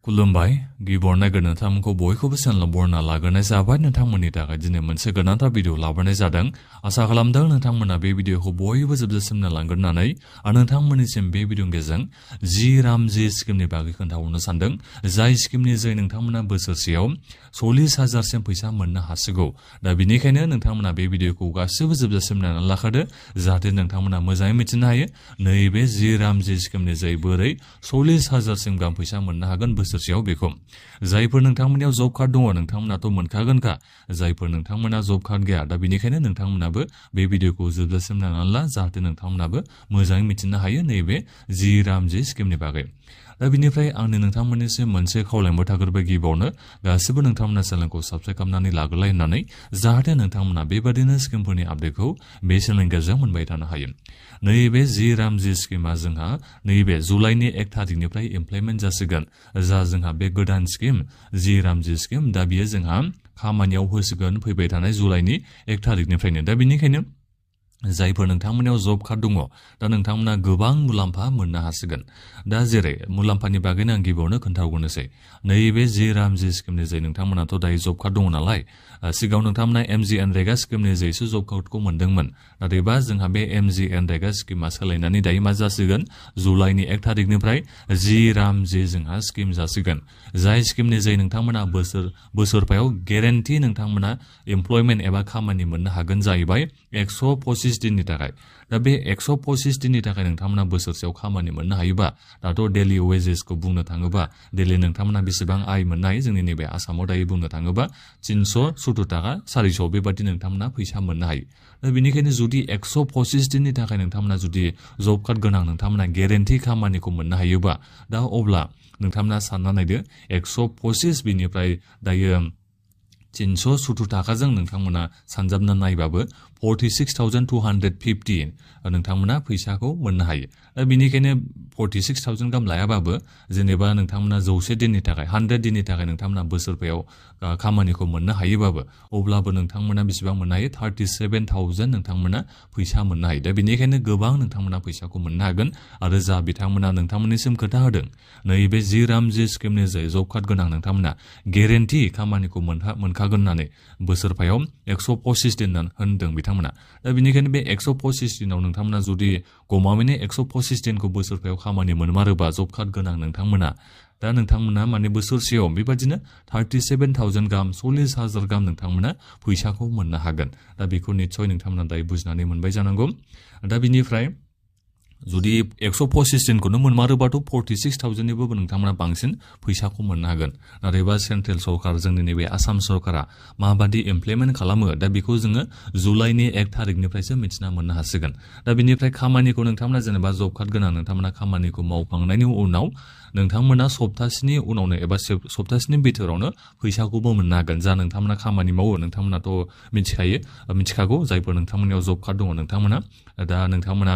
खुलुमबाय गिबियावनो नोंथांमोनखौ बयखौबो चेनेलाव बरायना लाग्रोनाय जाबाय। नोंथांमोननि थाखाय दिनै मोनसे गोनांथार भिडिअ लाबोनाय जादों। आसा खालामदों नोंथांमोना बे भिडिअखौ बयबो जोबजासिम नायलांगोननानै आरो नोंथांमोननिसिम बे भिडिअनि गेजेरजों जि रामजि स्किमनि बागै खोन्थाहरनो सानदों। जाय स्किमनि जोहै नोंथांमोना बोसोरसेयाव 40,000सिम फैसा मोननो हासिगौ। दा बेनिखायनो नोंथांमोना बे भिडिअखौ गासिबो जोबजासिम नायनानै लाखादो जाहाथे नोंथांमोना मोजाङै मिथिनो हायो नैबे जि रामजि स्किमनि जोहै बोरै 40,000सिम गाहाम फैसा मोननो हागोन बोसोरसेयाव बेखौ। जायफोर नोंथांमोननियाव जब कार्ड दङ नोंथांमोनाथ' मोनखागोनखा। जायफोर नोंथांमोना जब कार्ड गैया दा बेनिखायनो नोंथांमोनाबो बे भिडिअखौ जोबजासिम नायनानै ला जाहाथे नोंथांमोनाबो मोजाङै मिथिनो हायो नैबे जि रामजि स्किमनि बागै। दा बिनिफ्राय आंनि नोंथांमोननिसिम मोनसे खावलायनोबो थाग्रोबाय गिबियावनो गासिबो नोंथांमोना चेनेलखौ साबस्क्राइब खालामनानै लाग्रोलाय होननानै जाहाथे नोंथांमोना बेबादिनो स्किमफोरनि आपडेटखौ बे चेनेलनि गेजेरजों मोनबाय थानो हायो। नैबे जि रामजि स्किमा जोंहा नैबे जुलाइनि 1 थारिखनिफ्राय इमप्लिमेन्ट जासिगोन। जा जोंहा बे गोदान स्किम जि रामजि स्किम दा बियो जोंहा खामानियाव होसिगोन फैबाय थानाय जुलाइनि 1 थारिखनिफ्रायनो। दा बेनिखायनो जायफोर नोंथांमोननियाव जब कार्ड दङ दा नोंथांमोना गोबां मुलाम्फा मोननो हासिगोन। दा जेरै मुलाम्फानि बागैनो आं गिबियावनो खोन्थाहरनोसै। नैबे जि रामजि स्किमनि जे नोंथांमोनाथ' दायो जब कार्ड दङ नालाय सिगाङाव नोंथांमोना MGNरेगा स्किमनि जोहैसो जब कार्डखौ मोनदोंमोन। नाथायबा जोंहा बे MGNरेगा स्किमा सोलायनानै दायो मा जासिगोन जुलाइनि 1 थारिखनिफ्राय जि रामजि जोंहा स्किम जासिगोन। जाय स्किमनि जोहै नोंथांमोना बोसोरफायाव गेरेन्टि नोंथांमोना एमप्लयमेन्ट एबा खामानि मोननो हागोन जाहैबाय 125 दिननि थाखाय। दा बे 125 दिननि थाखाय नोंथांमोना बोसोरसेयाव खामानि मोननो हायोबा दाथ' डेलि वेजेसखौ बुंनो थाङोबा डेलि नोंथांमोना बेसेबां आय मोननो हायो जोंनि नैबे आसामाव दायो बुंनो थाङोबा 370 थाखा 400 बेबादि नोंथांमोना फैसा मोननो हायो। दा बेनिखायनो जुदि 125 दिननि थाखाय नोंथांमोना जुदि जब कार्ड गोनां नोंथांमोना गेरेन्टि खामानिखौ मोननो हायोबा दा अब्ला नोंथांमोना सानना नायदो 125 बिनिफ्राय दायो 370 थाखाजों नोंथांमोना सानजाबना नायबाबो 46,250 नोंथांमोना फैसाखौ मोननो हायो। दा बेनिखायनो 46,000 गाहाम लायाबाबो जेनेबा नोंथांमोना 100 दिननि थाखाय 100 दिननि थाखाय नोंथांमोना बोसोरफायाव खामानिखौ मोननो हायोबाबो अब्लाबो नोंथांमोना बेसेबां मोननो हायो 37,000 नोंथांमोना फैसा मोननो हायो। दा बेनिखायनो गोबां नोंथांमोना फैसाखौ मोननो हागोन। आरो जा बिथांमोना नोंथांमोननिसिम खोथा होदों नैबे जि रामजि स्किमनि जोहै जब कार्ड गोनां नोंथांमोना गेरेन्टि खामानिखौ मोनखागोन होननानै बोसोरफायाव 125 दिन होनदों बिथांमोना। दा बेनिखायनो बे 125 दिनाव नोंथांमोना जुदि गमामायैनो 125 दिनखौ बोसोरफायाव खामानि मोनमारोबा जब कार्ड गोनां नोंथांमोना दा नोंथांमोना माने बोसोरसेयाव बेबादिनो 37,000 गाहाम 40,000 गाहाम नोंथांमोना फैसाखौ मोननो हागोन। दा बेखौ निस्सय नोंथांमोना दायो बुजिनानै मोनबाय जानांगौ। दा बिनिफ्राय जुदि 125 दिनखौनो मोनमारोबाथ' 46,000निबो नोंथांमोना बांसिन फैसाखौ मोननो हागोन। नाथायबा सेन्ट्रेल सरकार जोंनि नैबे आसाम सरकारा माबादि इमप्लिमेन्ट खालामो दा बेखौ जोङो जुलाइनि 1 थारिखनिफ्रायसो मिथिना मोननो हासिगोन। दा बेनिफ्राय खामानिखौ नोंथांमोना जेनेबा जब कार्ड गोनां नोंथांमोना खामानिखौ मावखांनायनि उनाव नोंथांमोना सप्तासेनि उनावनो एबा सप्तासेनि बिथोरावनो फैसाखौबो मोननो हागोन। जा नोंथांमोना खामानि मावो नोंथांमोनाथ' मिथिखागौ जायफोर नोंथांमोननियाव जब कार्ड दङ नोंथांमोना दा नोंथांमोना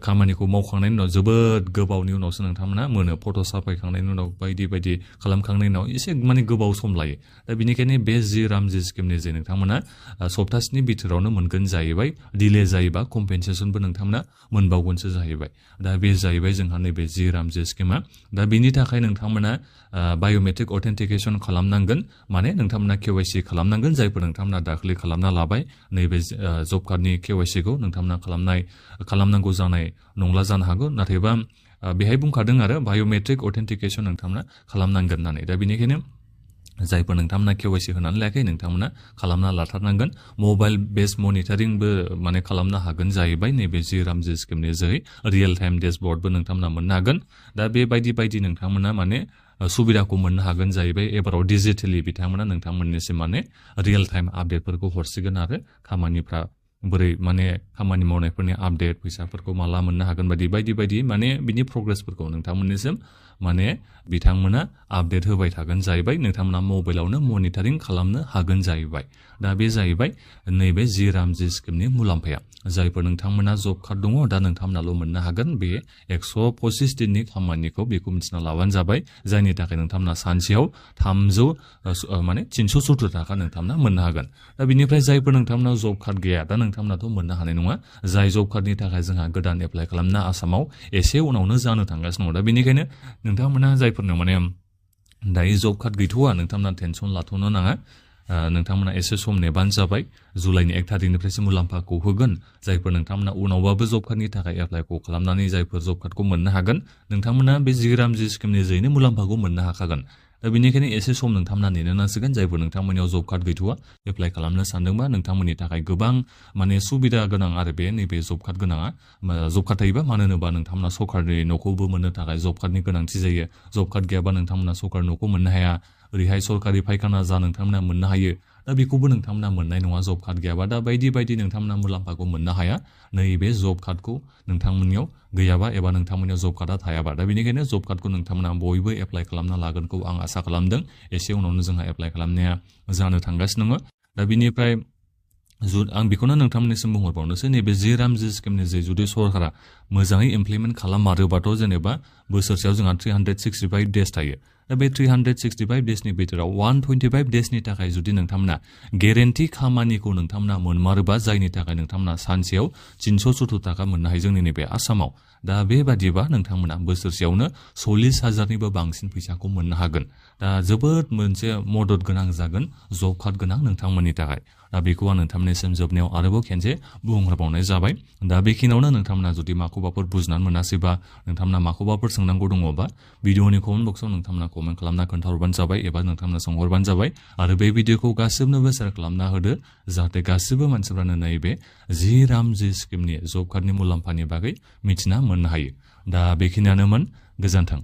खामानिखौ मावखांनायनि उनाव जोबोद गोबावनि उनावसो नोंथांमोना मोनो। फट' साफायखांनायनि उनाव बायदि बायदि खालामखांनायनि उनाव एसे माने गोबाव सम लायो। दा बेनिखायनो बे जि रामजि स्किमनि जे नोंथांमोना सप्तासेनि बिथोरावनो मोनगोन जाहैबाय। डिले जायोबा कम्पेनसेसनबो नोंथांमोना मोनबावगोनसो जाहैबाय। दा बे जाहैबाय जोंहा नैबे जि रामजि स्किमा। दा बेनि थाखाय नोंथांमोना बाय'मेट्रिक अथेन्टिकेसन खालामनांगोन। माने नोंथांमोना KYC खालामनांगोन। जायफोर नोंथांमोना दाखालि खालामना लाबाय नैबे जब कार्डनि KYCखौ नोंथांमोना खालामनांगौ जानाय नंला जानो हागौ। नाथायबा बेहाय बुंखादों आरो बाय'मेट्रिक अथेन्टिकेसन नोंथांमोना खालामनांगोन होननानै। दा बेनिखायनो जायफोर नोंथांमोना KYC होनानै लायाखै नोंथांमोना खालामना लाथारनांगोन। मबाइल बेस मनिटरिंबो माने खालामनो हागोन जाहैबाय नैबे जि रामजि स्किमनि जोहै रियेल टाइम डेशबर्डबो नोंथांमोना मोननो हागोन। दा बेबायदि नोंथांमोना माने सुबिदाखौ मोननो हागोन जाहैबाय। एबाराव डिजिटेलि बिथांमोना नोंथांमोननिसिम माने रियेल टाइम आपडेटफोरखौ हरसिगोन आरो खामानिफ्रा बोरै माने खामानि मावनायफोरनि आपडेट फैसाफोरखौ माला मोननो हागोन बायदि माने बिनि प्रग्रेसफोरखौ नोंथांमोननिसिम माने बिथांमोना आपडेट होबाय थागोन जाहैबाय। नोंथांमोना मबाइलावनो मनिटरिं खालामनो हागोन जाहैबाय। दा बे जाहैबाय नैबे जि रामजि स्किमनि मुलाम्फाया। जायफोर नोंथांमोना जब कार्ड दङ दा नोंथांमोनाल' मोननो हागोन बे 125 दिननि खामानिखौ बेखौ मिथिना लाबानो जाबाय। जायनि थाखाय नोंथांमोना सानसेयाव 370 थाखा नोंथांमोना मोननो हागोन। दा बिनिफ्राय जायफोर नोंथांमोनाव जब कार्ड गैया दा नोंथांमोनाथ' मोननो हानाय नङा। जाय जब कार्डनि थाखाय जोंहा गोदान एप्लाइ खालामना आसामाव एसे उनावनो जानो थांगासिनो दङ। दा बेनिखायनो नोंथांमोना जायफोरनो माने दायो जब कार्ड गैथ'वा नोंथांमोना टेनसन लाथ'नो नाङा नोंथांमोना एसे सम नेबानो जाबाय जुलाइनि 1 तारिखनिफ्रायसो मुलाम्फाखौ होगोन जायफोर नोंथांमोना उनावबाबो जब कार्डनि थाखाय एप्लाइखौ खालामनानै जायफोर जब कार्डखौ मोननो हागोन नोंथांमोना बे जिरामजी स्किमनि जोहैनो मुलाम्फाखौ मोननो हाखागोन दा बेनिखायनो एसे सम नोंथांमोना नेनो नांसिगोन जायफोर नोंथांमोननियाव जब कार्ड गैथ'वा एप्लाइ खालामनो सानदोंबा नोंथांमोननि थाखाय गोबां माने सुबिदा गोनां आरो बे नैबे जब कार्ड गोनाङा जब कार्ड थायोबा मानो होनोबा नोंथांमोना सरकारनि न'खौबो मोननो थाखाय जब कार्डनि गोनांथि जायो जब कार्ड गैयाबा नोंथांमोना सरकारनि न'खौ मोननो हाया ओरैहाय सरकारि फायखाना जा नोंथांमोना मोननो हायो दा बेखौबो नोंथांमोना मोननाय नङा जब कार्ड गैयाबा दा बायदि बायदि नोंथांमोना मुलाम्फाखौ मोननो हाया नैबे जब कार्डखौ नोंथांमोननियाव गैयाबा एबा नोंथांमोननियाव जब कार्डआ थायाबा दा बेनिखायनो जब कार्डखौ नोंथांमोना बयबो एप्लाइ खालामना लागोनखौ आं आसा खालामदों एसे उनावनो जोंहा एप्लाइ खालामनाया जानो थांगासिनो दङ दा बिनिफ्राय आं बेखौनो नोंथांमोननिसिम बुंहरबावनोसै नैबे जिरामजी स्किमनि जे जुदि सरकारा मोजाङै इमप्लिमेन्ट खालाममारोबाथ' जेनेबा बोसोरसेयाव जोंहा 365 डेज थायो दा बे 365 डेजनि बिथोराव 125 डेजनि थाखाय जुदि नोंथांमोना गेरेन्टि खामानिखौ नोंथांमोना मोनमारोबा जायनि थाखाय नोंथांमोना सानसेयाव 370 थाखा मोननो हायो जोंनि नैबे आसामाव दा बेबादिबा नोंथांमोना बोसोरसेयावनो 40,000निबो बांसिन फैसाखौ मोननो हागोन दा जोबोद मोनसे मदद गोनां जागोन जब कार्ड गोनां नोंथांमोननि थाखाय दा बेखौ आं नोंथांमोननिसिम जोबनायाव आरोबाव खेनसे बुंहरबावनाय जाबाय दा बेखिनियावनो नोंथांमोना जुदि माखौबाफोर बुजिनानै मोनासैबा नोंथांमोना माखौबाफोर सोंनांगौ दङबा भिडिअनि कमेन्ट बक्सआव नोंथांमोना कमेन्ट खालामना खोन्थाहरबानो जाबाय एबा नोंथांमोना सोंहरबानो जाबाय आरो बे भिडिअखौ गासिबनोबो शेयार खालामना होदो जाहाथे गासिबो मानसिफ्रानो नैबे जिरामजी स्किमनि जब कार्डनि मुलाम्फानि बागै मिथिना मोननो हायो दा बेखिनियानोमोन गोजोन्थों